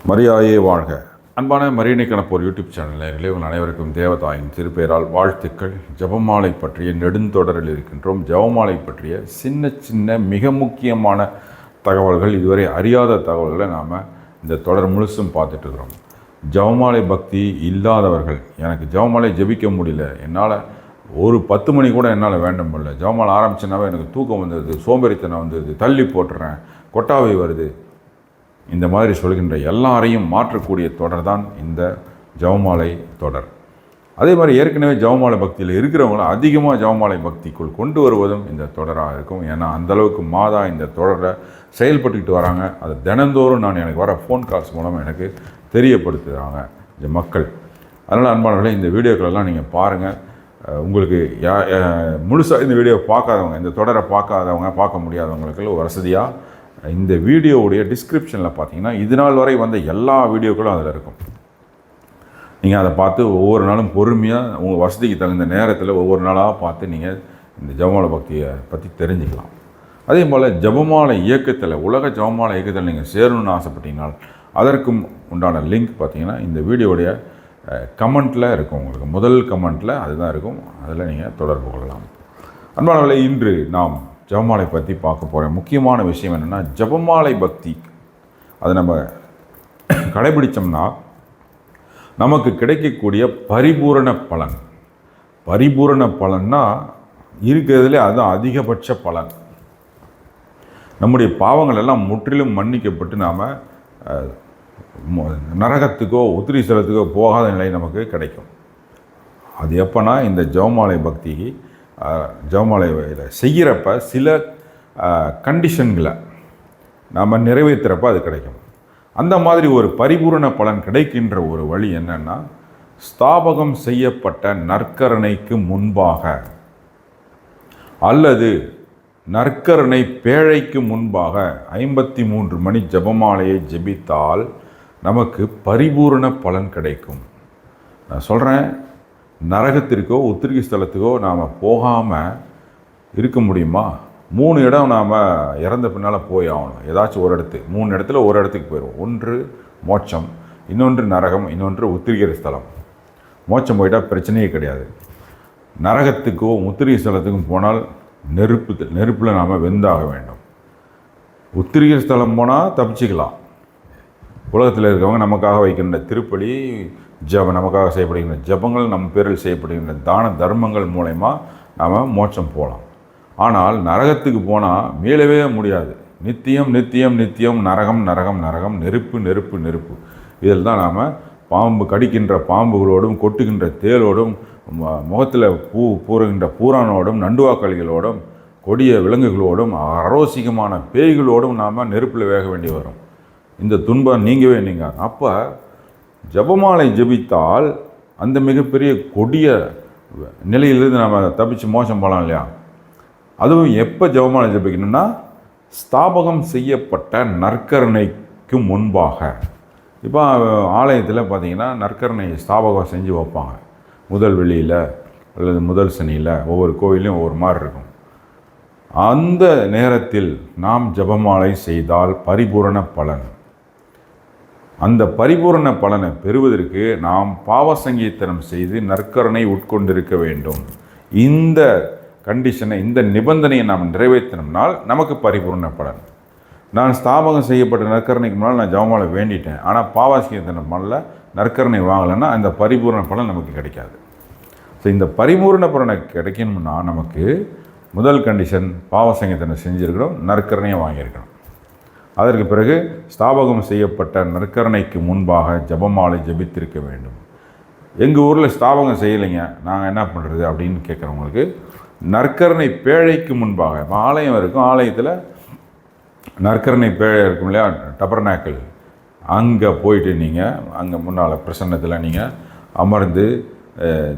மரியாயே வாழ்க. அன்பான மரியணை கணப்போர் யூடியூப் சேனலில் உங்கள் அனைவருக்கும் தேவதாயின் திருப்பெயரால் வாழ்த்துக்கள். ஜபமாலை பற்றிய நெடுந்தொடரில் இருக்கின்றோம். ஜபமாலை பற்றிய சின்ன சின்ன மிக முக்கியமான தகவல்கள், இதுவரை அறியாத தகவல்களை நாம் இந்த தொடர் முழுசும் பார்த்துட்ருக்குறோம். ஜபமாலை பக்தி இல்லாதவர்கள், எனக்கு ஜபமாலை ஜபிக்க முடியல, என்னால் ஒரு 10 மணி கூட என்னால் வேண்டும் முடியல, ஜபமாலை ஆரம்பிச்சனாவே எனக்கு தூக்கம் வந்துடுது, சோம்பேறித்தனம் வந்துடுது, தள்ளி போட்டுறேன், கொட்டாவை வருது, இந்த மாதிரி சொல்கின்ற எல்லாரையும் மாற்றக்கூடிய தொடர் தான் இந்த ஜபமாலை தொடர். அதே மாதிரி ஏற்கனவே ஜபமாலை பக்தியில் இருக்கிறவங்களும் அதிகமாக ஜபமாலை பக்திக்குள் கொண்டு வருவதும் இந்த தொடராக இருக்கும். ஏன்னா அந்தளவுக்கு மாதா இந்த தொடரை செயல்பட்டுக்கிட்டு வராங்க. அது தினந்தோறும் எனக்கு வர ஃபோன் கால்ஸ் மூலம் எனக்கு தெரியப்படுத்துகிறாங்க இந்த மக்கள். அதனால் அன்பானவர்களே, இந்த வீடியோக்களெல்லாம் நீங்கள் பாருங்கள். உங்களுக்கு முழுசாக இந்த வீடியோ பார்க்காதவங்க, இந்த தொடரை பார்க்காதவங்க, பார்க்க முடியாதவங்களுக்கு ஒரு வசதியாக இந்த வீடியோவுடைய டிஸ்கிரிப்ஷனில் பார்த்தீங்கன்னா இது நாள் வரை வந்த எல்லா வீடியோக்களும் அதில் இருக்கும். நீங்கள் அதை பார்த்து ஒவ்வொரு நாளும் பொறுமையாக உங்கள் வசதிக்கு தகுந்த நேரத்தில் ஒவ்வொரு நாளாக பார்த்து நீங்கள் இந்த ஜபமாலை பக்தியை பற்றி தெரிஞ்சுக்கலாம். அதே போல் ஜபமாலை இயக்கத்தில், உலக ஜபமாலை இயக்கத்தில் நீங்கள் சேரணும்னு ஆசைப்பட்டீங்கன்னா அதற்கும் உண்டான லிங்க் பார்த்தீங்கன்னா இந்த வீடியோடைய கமெண்ட்டில் இருக்கும். உங்களுக்கு முதல் கமெண்ட்டில் அதுதான் இருக்கும். அதில் நீங்கள் தொடர்பு கொள்ளலாம். அன்பானவர்களே, இன்று நாம் ஜபமாலை பற்றி பார்க்க போகிற முக்கியமான விஷயம் என்னென்னா, ஜபமாலை பக்தி அதை நம்ம கடைபிடித்தோம்னா நமக்கு கிடைக்கக்கூடிய பரிபூரண பலன். பரிபூரண பலன்னா இருக்கிறதுலே அதுதான் அதிகபட்ச பலன். நம்முடைய பாவங்கள் எல்லாம் முற்றிலும் மன்னிக்கப்பட்டு நாம் நரகத்துக்கோ உத்திரீஸ்வரத்துக்கோ போகாத நிலை நமக்கு கிடைக்கும். அது எப்போனா இந்த ஜபமாலை பக்தி ஜபமாலை செய்கிறப்ப சில கண்டிஷன்களை நாம் நிறைவேற்றுறப்ப அது கிடைக்கும். அந்த மாதிரி ஒரு பரிபூரண பலன் கிடைக்கின்ற ஒரு வழி என்னன்னா, ஸ்தாபகம் செய்யப்பட்ட நற்கருணைக்கு முன்பாக அல்லது நற்கருணை பேழைக்கு முன்பாக 53 மணி ஜபமாலையை ஜபித்தால் நமக்கு பரிபூரண பலன் கிடைக்கும். நான் சொல்கிறேன், நரகத்திற்கோ உத்திரிகை ஸ்தலத்துக்கோ நாம் போகாமல் இருக்க முடியுமா? 3 இடம் நாம் இறந்த பின்னால் போய் ஆகணும். ஏதாச்சும் ஒரு இடத்துக்கு, 3 இடத்துல ஒரு இடத்துக்கு போயிடுவோம். ஒன்று மோட்சம், இன்னொன்று நரகம், இன்னொன்று உத்திரிகை ஸ்தலம். மோட்சம் பிரச்சனையே கிடையாது. நரகத்துக்கும் உத்திரிகை ஸ்தலத்துக்கும் போனால் நெருப்பில் நாம் வெந்தாக வேண்டும். உத்திரிகை ஸ்தலம் போனால் தப்பிச்சிக்கலாம். உலகத்தில் இருக்கவங்க நமக்காக வைக்கின்ற திருப்பலி, நமக்காக செய்யப்படுகின்ற ஜபங்கள், நம்ம பேரில் செய்யப்படுகின்ற தான தர்மங்கள் மூலயமா நாம் மோட்சம் போகலாம். ஆனால் நரகத்துக்கு போனால் மீளவே முடியாது. நித்தியம் நித்தியம் நித்தியம் நரகம் நரகம் நரகம், நெருப்பு நெருப்பு நெருப்பு. இதில் தான் நாம் கடிக்கின்ற பாம்புகளோடும், கொட்டுகின்ற தேளோடும், முகத்தில் பூறுகின்ற பூரானோடும், நண்டுவாக்களிகளோடும், கொடிய விலங்குகளோடும், அரோசிகமான பேய்களோடும் நாம் நெருப்பில் வேக வேண்டி வரும். இந்த துன்பம் நீங்கவே நீங்க. அப்போ ஜபமாலை ஜபித்தால் அந்த மிகப்பெரிய கொடிய நிலையிலிருந்து நம்ம தப்பிச்சு மோசம் போகலாம் இல்லையா? அதுவும் எப்போ ஜபமாலை ஜபிக்கணும்னா, ஸ்தாபகம் செய்யப்பட்ட நற்கருணைக்கு முன்பாக. இப்போ ஆலயத்தில் பார்த்திங்கன்னா நற்கருணை ஸ்தாபகம் செஞ்சு வைப்பாங்க. முதல் வெள்ளியில் அல்லது முதல் சனியில், ஒவ்வொரு கோயிலையும் ஒவ்வொரு மாதிரி இருக்கும். அந்த நேரத்தில் நாம் ஜபமாலை செய்தால் பரிபூரண பலன். அந்த பரிபூரண பலனை பெறுவதற்கு நாம் பாவ சங்கீர்த்தனம் செய்து நற்கருணை உட்கொண்டிருக்க வேண்டும். இந்த கண்டிஷனை, இந்த நிபந்தனையை நாம் நிறைவேற்றினோம்னால் நமக்கு பரிபூரண பலன். நான் ஸ்தாபகம் செய்யப்பட்ட நற்கருணைக்கு முன்னால் நான் ஜபமாலை வேண்டிட்டேன், ஆனால் பாவ சங்கீர்த்தனம் பண்ணல, நற்கருணை வாங்கலைன்னா அந்த பரிபூரண பலன் நமக்கு கிடைக்காது. ஸோ இந்த பரிபூரண பலனை கிடைக்கணும்னா நமக்கு முதல் கண்டிஷன் பாவ சங்கீர்த்தனம் செஞ்சுருக்கிறோம், நற்கருணையை வாங்கியிருக்கணும். அதற்கு பிறகு ஸ்தாபகம் செய்யப்பட்ட நற்கருணைக்கு முன்பாக ஜபமாலை ஜபித்திருக்க வேண்டும். எங்கள் ஊரில் ஸ்தாபகம் செய்யலைங்க, நாங்கள் என்ன பண்ணுறது அப்படின்னு கேட்குறவங்களுக்கு நற்கருணை பேழைக்கு முன்பாக, இப்போ ஆலயம் இருக்கும், ஆலயத்தில் நற்கருணை பேழை இருக்கும் இல்லையா, டபர்நாக்கிள், அங்கே போயிட்டு நீங்கள் அங்கே முன்னால் பிரசன்னத்தில் நீங்கள் அமர்ந்து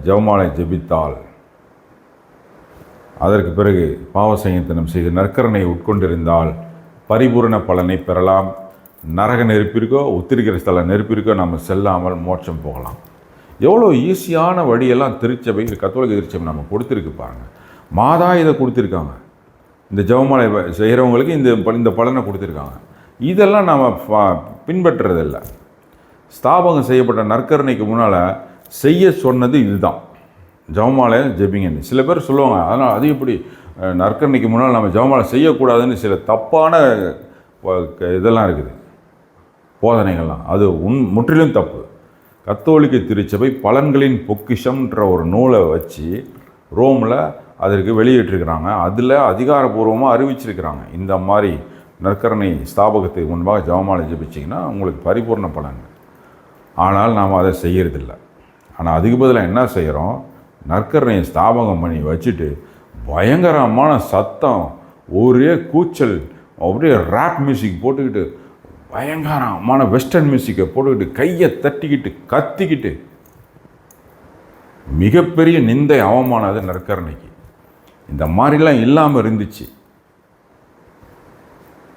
ஜபமாலை ஜபித்தால், அதற்கு பிறகு பாவ சங்கீர்த்தனம் செய்து நற்கருணை உட்கொண்டிருந்தால் பரிபூரண பலனை பெறலாம். நரக நெருப்பிற்கோ உத்திரிகை ஸ்தல நெருப்பிற்கோ நம்ம செல்லாமல் மோட்சம் போகலாம். எவ்வளோ ஈஸியான வழியெல்லாம் திருச்சபை, கத்தோலிக்க திருச்சபை நம்ம கொடுத்துருக்கு பாருங்கள். மாதா இதை கொடுத்துருக்காங்க. இந்த ஜபமாலை செய்கிறவங்களுக்கு இந்த பலனை கொடுத்துருக்காங்க. இதெல்லாம் நாம் பின்பற்றுறதில்லை. ஸ்தாபகம் செய்யப்பட்ட நற்கருணைக்கு முன்னால் செய்ய சொன்னது இதுதான், ஜெபமாலை ஜெபிங்கன்னு. சில பேர் சொல்லுவாங்க, அதனால் அது எப்படி நற்கருணைக்கு முன்னால் நம்ம ஜெபமாலை செய்யக்கூடாதுன்னு சில தப்பான இதெல்லாம் இருக்குது, போதனைகள்லாம். அது முற்றிலும் தப்பு. கத்தோலிக்க திருச்சபை பலன்களின் பொக்கிஷம்ன்ற ஒரு நூலை வச்சு ரோமில் அதற்கு வெளியிட்டிருக்கிறாங்க. அதில் அதிகாரப்பூர்வமாக அறிவிச்சிருக்கிறாங்க, இந்த மாதிரி நற்கருணை ஸ்தாபகத்துக்கு முன்பாக ஜெபமாலை ஜெபிச்சிங்கன்னா உங்களுக்கு பரிபூர்ண பலன். ஆனால் நாம் அதை செய்கிறதில்ல. ஆனால் அதுக்கு பதிலாக என்ன செய்கிறோம், நற்கருணையை ஸ்தாபகம் பண்ணி வச்சுட்டு பயங்கரமான சத்தம், ஒரே கூச்சல், அப்படியே ரேப் மியூசிக் போட்டுக்கிட்டு, பயங்கரமான வெஸ்டர்ன் மியூசிக்கை போட்டுக்கிட்டு, கையை தட்டிக்கிட்டு கத்திக்கிட்டு, மிகப்பெரிய நிந்தை அவமானது நற்கருணைக்கு. இந்த மாதிரிலாம் இல்லாமல் இருந்துச்சு.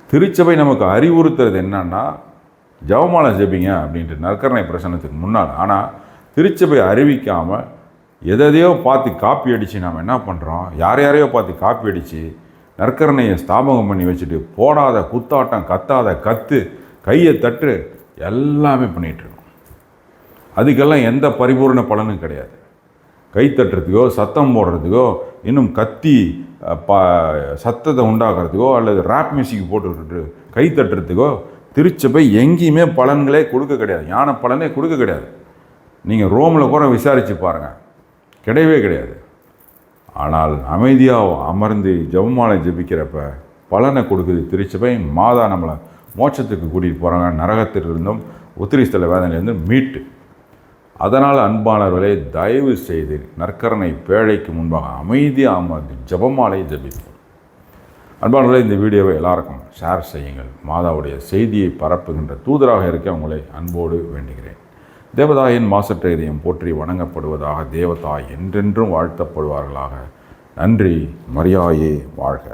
திருச்சபை நமக்கு அறிவுறுத்துறது என்னன்னா, ஜெபமாலை ஜெபிங்க அப்படின்ட்டு நற்கருணை பிரசன்னத்துக்கு முன்னால். ஆனால் திருச்சபை அறிவிக்காமல் எதையோ பார்த்து காப்பி அடித்து நாம் என்ன பண்ணுறோம், யாரையோ பார்த்து காப்பி அடித்து நற்கருணையை ஸ்தாபகம் பண்ணி வச்சுட்டு போடாத குத்தாட்டம், கத்தாத கத்து, கையை தட்டு, எல்லாமே பண்ணிகிட்ருக்கோம். அதுக்கெல்லாம் எந்த பரிபூர்ண பலனும் கிடையாது. கை தட்டுறதுக்கோ சத்தம் போடுறதுக்கோ இன்னும் கத்தி சத்தத்தை உண்டாக்குறதுக்கோ அல்லது ரேப் மியூசிக் போட்டுக்கிட்டு கை தட்டுறதுக்கோ திருச்சபை எங்கேயுமே பலன்களே கொடுக்க கிடையாது, ஞான பலனே கொடுக்க கிடையாது. நீங்கள் ரோமில் கூட விசாரித்து பாருங்கள், கிடையவே கிடையாது. ஆனால் அமைதியாக அமர்ந்து ஜெபமாலை ஜெபிக்கிறப்ப பலனை கொடுக்குது திருச்சபை. மாதா நம்மளை மோட்சத்துக்கு கூட்டிகிட்டு போகிறாங்க, நரகத்திலிருந்தும் உத்திரிஸ்தல வேதனையிலிருந்து மீட்டு. அதனால் அன்பானவர்களே, தயவு செய்து நற்கருணை பேழைக்கு முன்பாக அமைதியாக அமர்ந்து ஜெபமாலை ஜெபிப்போம். அன்பானவர்களே, இந்த வீடியோவை எல்லாருக்கும் ஷேர் செய்யுங்கள். மாதாவுடைய செய்தியை பரப்புகின்ற தூதராக இருக்க உங்களை அன்போடு வேண்டுகிறேன். தேவதாயின் மாசற்ற இதயம் போற்றி வணங்கப்படுவதாக, தேவதாய் என்றென்றும் வாழ்த்தப்படுவார்களாக. நன்றி. மரியாயே வாழ்க.